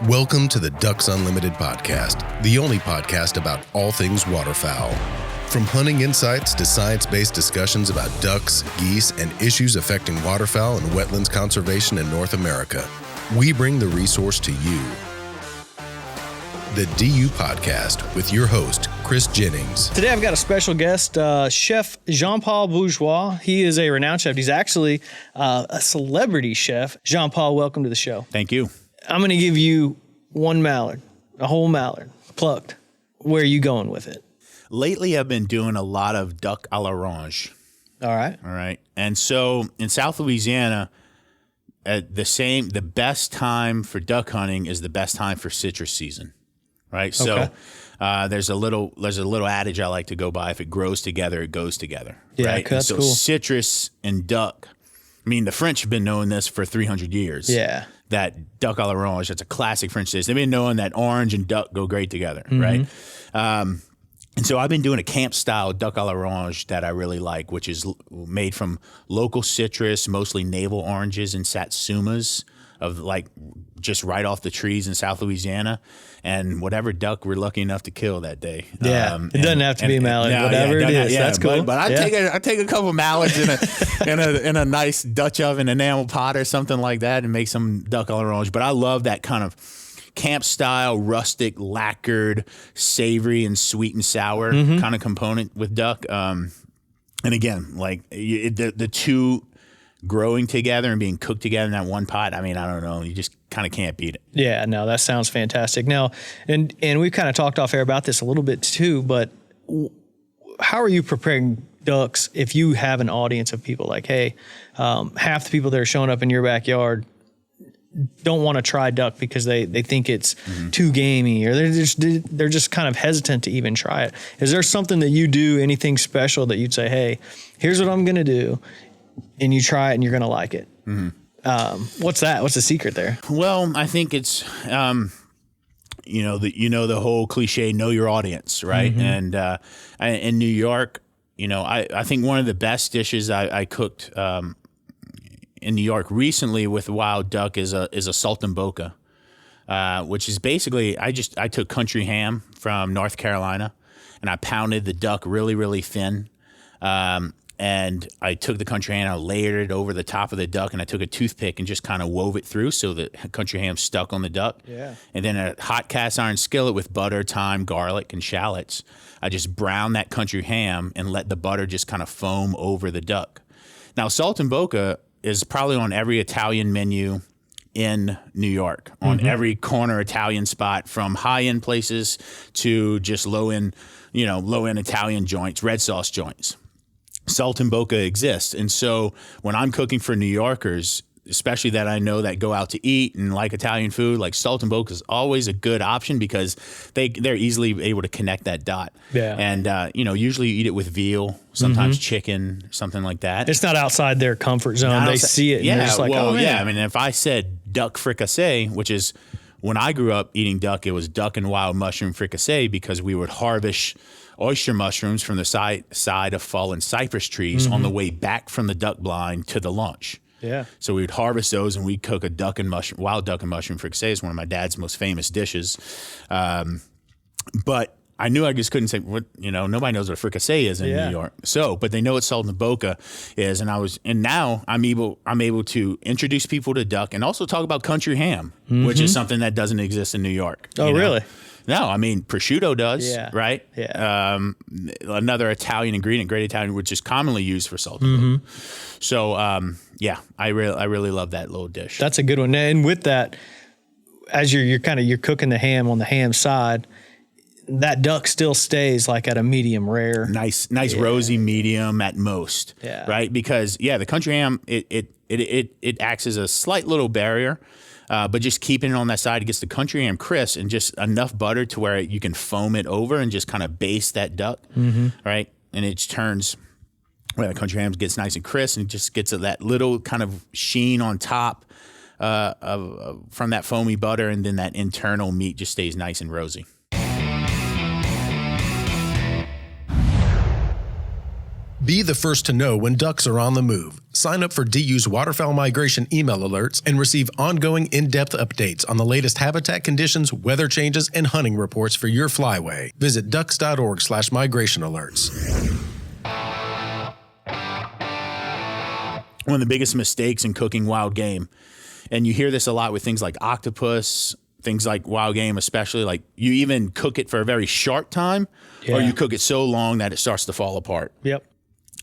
Welcome to the Ducks Unlimited podcast, the only podcast about all things waterfowl. From hunting insights to science-based discussions about ducks, geese, and issues affecting waterfowl and wetlands conservation in North America, we bring the resource to you. The DU Podcast with your host, Chris Jennings. Today I've got a special guest, Chef Jean-Paul Bourgeois. He is a renowned chef. He's actually a celebrity chef. Jean-Paul, welcome to the show. Thank you. I'm going to give you one mallard, a whole mallard, plucked. Where are you going with it? Lately, I've been doing a lot of duck à l'orange. All right. And so in South Louisiana, the best time for duck hunting is the best time for citrus season. Right. Okay. So there's a little adage I like to go by. If it grows together, it goes together. Yeah, right. that's so cool. Citrus and duck. I mean, the French have been knowing this for 300 years. Yeah. That duck à l'orange, that's a classic French dish. They've been knowing that orange and duck go great together, right? And so I've been doing a camp-style duck à l'orange that I really like, which is made from local citrus, mostly navel oranges and satsumas, of like just right off the trees in South Louisiana, and whatever duck we're lucky enough to kill that day. Yeah, it doesn't have to be a mallard, whatever it is. That's cool. But I take a couple mallards in a nice Dutch oven enamel pot or something like that and make some duck à l'orange. But I love that kind of camp style, rustic, lacquered, savory and sweet and sour kind of component with duck. And again, like the two growing together and being cooked together in that one pot, I mean, I don't know. You just kind of can't beat it. Yeah, no, that sounds fantastic. Now, and we've kind of talked off air about this a little bit too, but how are you preparing ducks if you have an audience of people like, hey, half the people that are showing up in your backyard don't want to try duck because they think it's too gamey, or they're just kind of hesitant to even try it. Is there something that you do, anything special that you'd say, hey, here's what I'm going to do, and you try it and you're going to like it? What's that? What's the secret there? Well, I think it's, the whole cliche, know your audience, right? And in New York, I think one of the best dishes I cooked in New York recently with wild duck is a saltimbocca, which is basically I took country ham from North Carolina and I pounded the duck really, really thin. And I took the country ham, I layered it over the top of the duck, and I took a toothpick and just kind of wove it through so the country ham stuck on the duck. Yeah. And then a hot cast iron skillet with butter, thyme, garlic, and shallots. I just browned that country ham and let the butter just kind of foam over the duck. Now, saltimbocca is probably on every Italian menu in New York, on every corner Italian spot, from high-end places to just low-end Italian joints, red sauce joints. Saltimbocca exists. And so when I'm cooking for New Yorkers, especially that I know that go out to eat and like Italian food, like saltimbocca is always a good option because they're easily able to connect that dot. Yeah. And, usually you eat it with veal, sometimes chicken, something like that. It's not outside their comfort zone. They see it and they're just like, oh, man. Yeah. I mean, if I said duck fricassee, which is when I grew up eating duck, it was duck and wild mushroom fricassee because we would harvest oyster mushrooms from the side of fallen cypress trees on the way back from the duck blind to the launch. Yeah. So we would harvest those and we'd cook wild duck and mushroom fricassee. It's one of my dad's most famous dishes. But I knew I just couldn't say, nobody knows what a fricassee is in New York. So, but they know what saltimbocca is. And now I'm able to introduce people to duck and also talk about country ham, which is something that doesn't exist in New York. Oh, really? No, I mean, prosciutto does, right? Yeah. Another Italian ingredient, great Italian, which is commonly used for saltimbocca. So, I really love that little dish. That's a good one. And with that, as you're cooking the ham on the ham side, that duck still stays like at a medium rare. Nice rosy medium at most. Yeah. Right? Because the country ham, it acts as a slight little barrier. But just keeping it on that side, it gets the country ham crisp and just enough butter to where you can foam it over and just kind of baste that duck, right? And it turns, the country ham gets nice and crisp and it just gets that little kind of sheen on top from that foamy butter, and then that internal meat just stays nice and rosy. Be the first to know when ducks are on the move. Sign up for DU's waterfowl migration email alerts and receive ongoing in-depth updates on the latest habitat conditions, weather changes, and hunting reports for your flyway. Visit ducks.org/migration alerts. One of the biggest mistakes in cooking wild game, and you hear this a lot with things like octopus, things like wild game, especially, like you even cook it for a very short time, or you cook it so long that it starts to fall apart. Yep.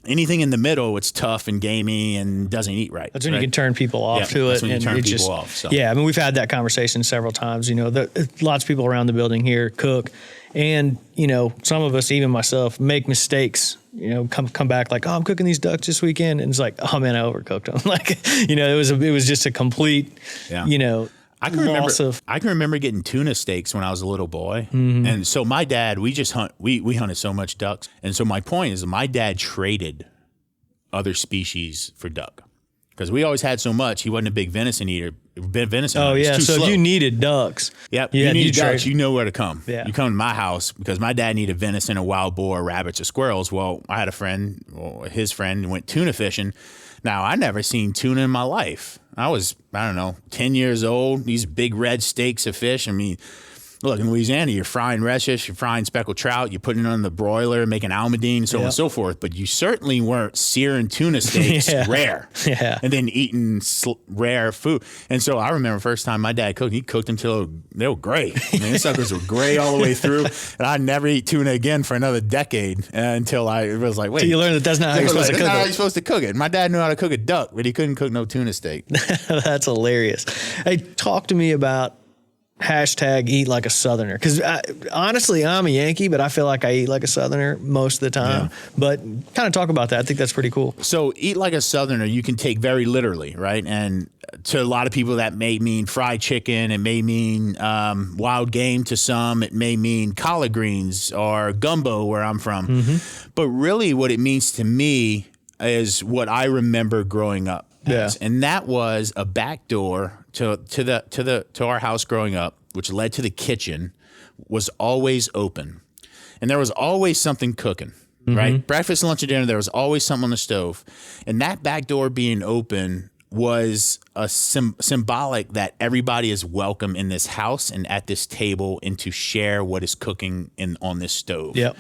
Anything in the middle, it's tough and gamey and doesn't eat right. That's when you can turn people off to it. That's when you turn people just, off. So. Yeah, I mean, we've had that conversation several times. You know, lots of people around the building here cook, and you know, some of us, even myself, make mistakes. You know, come back like, oh, I'm cooking these ducks this weekend, and it's like, oh man, I overcooked them. Like, you know, it was just a complete, you know. I can remember getting tuna steaks when I was a little boy. Mm-hmm. And so my dad, we hunted so much ducks. And so my point is my dad traded other species for duck because we always had so much. He wasn't a big venison eater. Oh yeah. So slow. If you needed ducks, you needed ducks, you know where to come. Yeah. You come to my house because my dad needed venison, a wild boar, rabbits, or squirrels. Well, I had a friend, his friend went tuna fishing. Now, I never seen tuna in my life. I was, 10 years old, these big red steaks of fish. I mean, look, in Louisiana, you're frying redfish, you're frying speckled trout, you're putting it on the broiler, making almondine, so on and so forth. But you certainly weren't searing tuna steaks rare. Yeah. And then eating rare food. And so I remember first time my dad cooked, he cooked them till they were gray. I mean, the suckers were gray all the way through. And I'd never eat tuna again for another decade until I was like, wait. So you learned that that's not how you're supposed to cook it. That's not how you're supposed to cook it. My dad knew how to cook a duck, but he couldn't cook no tuna steak. That's hilarious. Hey, talk to me about #eat like a Southerner. Because honestly, I'm a Yankee, but I feel like I eat like a Southerner most of the time. Yeah. But kind of talk about that. I think that's pretty cool. So eat like a Southerner, you can take very literally, right? And to a lot of people, that may mean fried chicken. It may mean wild game to some. It may mean collard greens or gumbo where I'm from. Mm-hmm. But really what it means to me is what I remember growing up. Yeah. And that was a back door to our house growing up, which led to the kitchen, was always open. And there was always something cooking, right? Breakfast, lunch, and dinner, there was always something on the stove. And that back door being open was a symbolic that everybody is welcome in this house and at this table and to share what is cooking on this stove. Yep.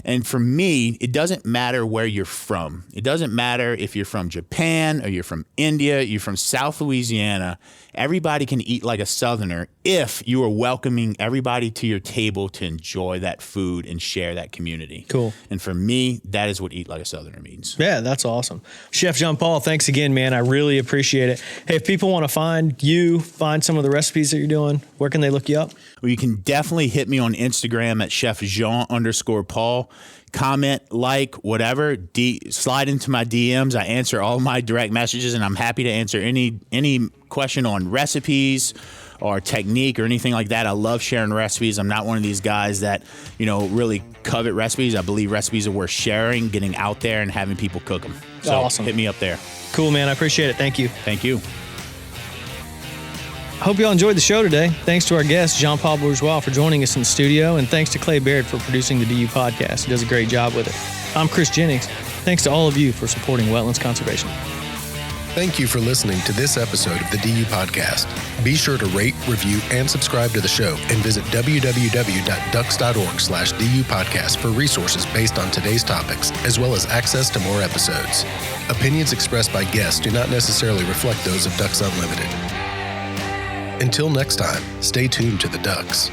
And for me, it doesn't matter where you're from. It doesn't matter if you're from Japan or you're from India, you're from South Louisiana. Everybody can eat like a Southerner if you are welcoming everybody to your table to enjoy that food and share that community. Cool. And for me, that is what eat like a Southerner means. Yeah, that's awesome. Chef Jean-Paul, thanks again, man. I really appreciate it. Hey, if people want to find some of the recipes that you're doing, where can they look you up? Well, you can definitely hit me on Instagram at chefjean_Paul. Comment, like, whatever, slide into my DMs. I answer all my direct messages, and I'm happy to answer any question on recipes or technique or anything like that. I love sharing recipes. I'm not one of these guys that, really covet recipes. I believe recipes are worth sharing, getting out there and having people cook them. So awesome. Hit me up there. Cool, man. I appreciate it. Thank you. Thank you. I hope you all enjoyed the show today. Thanks to our guest, Jean-Paul Bourgeois, for joining us in the studio, and thanks to Clay Baird for producing the DU podcast. He does a great job with it. I'm Chris Jennings. Thanks to all of you for supporting wetlands conservation. Thank you for listening to this episode of the DU Podcast. Be sure to rate, review, and subscribe to the show, and visit www.ducks.org/DU Podcast for resources based on today's topics, as well as access to more episodes. Opinions expressed by guests do not necessarily reflect those of Ducks Unlimited. Until next time, stay tuned to the Ducks.